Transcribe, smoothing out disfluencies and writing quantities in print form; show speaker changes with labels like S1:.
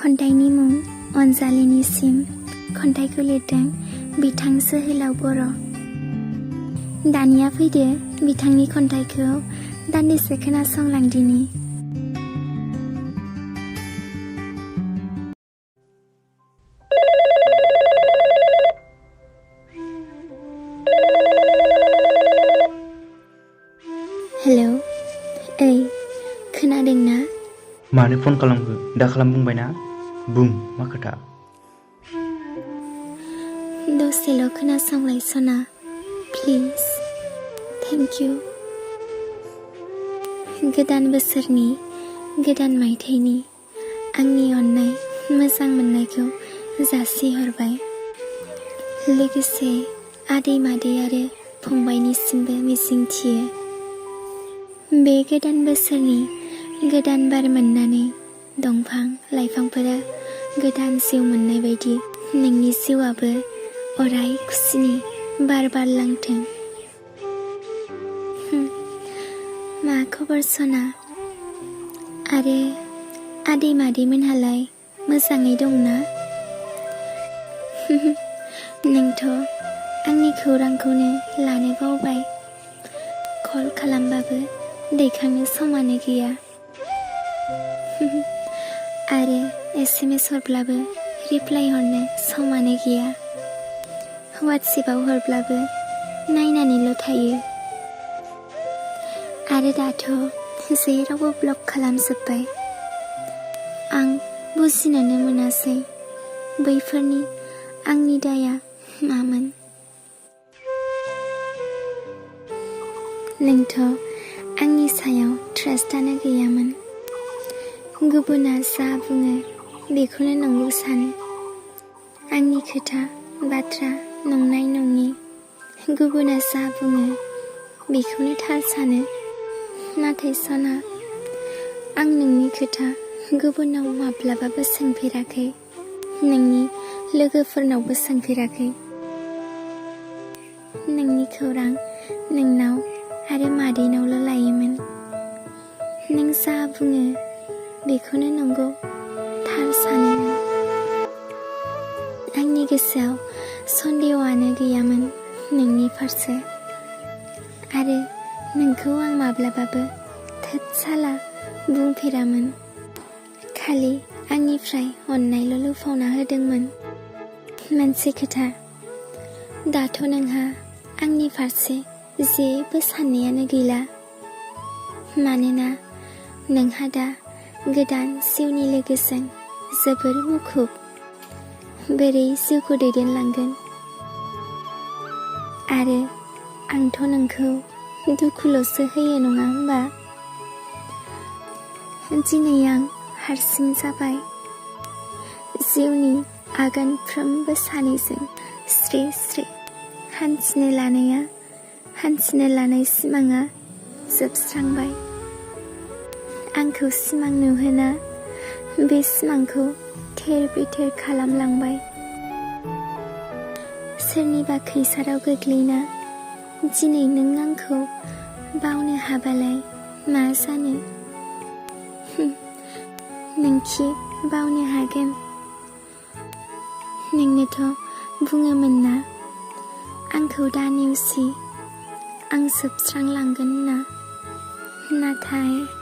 S1: खन्थाइनि मुं अनजालिनिसिम खन्थाइखौ लिरदों बिथां जोहोलाव बर'। दानिया फैदो बिथांनि खन्थाइखौ दान्दिसे खोनासंलांदिनि। हेलौ, ओइ खोनादोंना?
S2: मानो फन खालामखो? दा खालाम बुंबायना। बुं मा खोथा?
S1: दसेल' खोनासंलाय सना, प्लिज। Thank you. गोदान बोसोरनि गोदान मायथाइनि आंनि अननाय मोजां मोननायखौ जासिहरबाय। लोगोसे आदै मादै आरो फंबायनिसिमबो मिजिंथियो बे गोदान बोसोरनि गोदान बार मोननानै दंफां लाइफांफोरा गोदान जिउ मोननाय बायदि नोंनि जिउआबो अराय खुसिनि बार बारलांथों। मा खबर सना? आरो आदै मादैमोनहालाय मोजाङै दंना? नोंथ' आंनि खौरांखौनो लानो बावबाय। कल खालामबाबो दैखांनो समानो गैया। आरो SMS हरब्लाबो रिप्लाइ हरनो समानो गैया। वाट्सएपआव हरब्लाबो नायनानैल' थायो। आरो दाथ' जेरावबो ब्लक खालामजोब्बाय। आं बुजिनोनो मोनासै बैफोरनि आंनि दाया मामोन। नोंथ' आंनि सायाव ट्रास्टआनो गैयामोन। गुबुना जा बुङो बेखौनो नंगौ सानो। आंनि खोथा बाथ्रा नंनाय नङि गुबुना जा बुङो बेखौनो थार सानो। नाथाय सना, आं नोंनि खोथा गुबुनाव माब्लाबाबो सोंफेराखै, नोंनि लोगोफोरनावबो सोंफेराखै। नोंनि खौरां नोंनाव आरो मादैनावल' लायोमोन। नों जा बुङो बेखौनो नंगौ थार सानो। आंनि गोसोआव सन्देहआनो गैयामोन नोंनि फारसे। आरो नोंखौ आं माब्लाबाबो थोद साला बुंफेरामोन। खालि आंनिफ्राय अननायल' लुफावना होदोंमोन। मोनसे खोथा, दाथ' नोंहा आंनि फारसे जेबो साननायानो गैला। मानोना नोंहा दा गोदान जिउनि लोगोजों जोबोर मुखुब। बोरै जिउखौ दैदेनलांगोन। आरो आंथ' नोंखौ दुखुल'सो होयो नङा होमबा? दिनै आं हारसिं जाबाय। जिउनि आगानफ्रोमबो सानैजों स्रि स्रि हान्थिनो लानाय सिमाङा जोबस्रांबाय। आंखौ सिमां नुहोना बे सिमांखौ थेर बेथेर खालामलांबाय। सोरनिबा खैसाराव गोग्लैना दिनै नों आंखौ बावनो हाबालाय मा जानो? नोंखि बावनो हागोन? नोंनोथ' बुङोमोन ना आंखौ दा नेवसि, आं जोबस्रांलांगोन होनना। नाथाय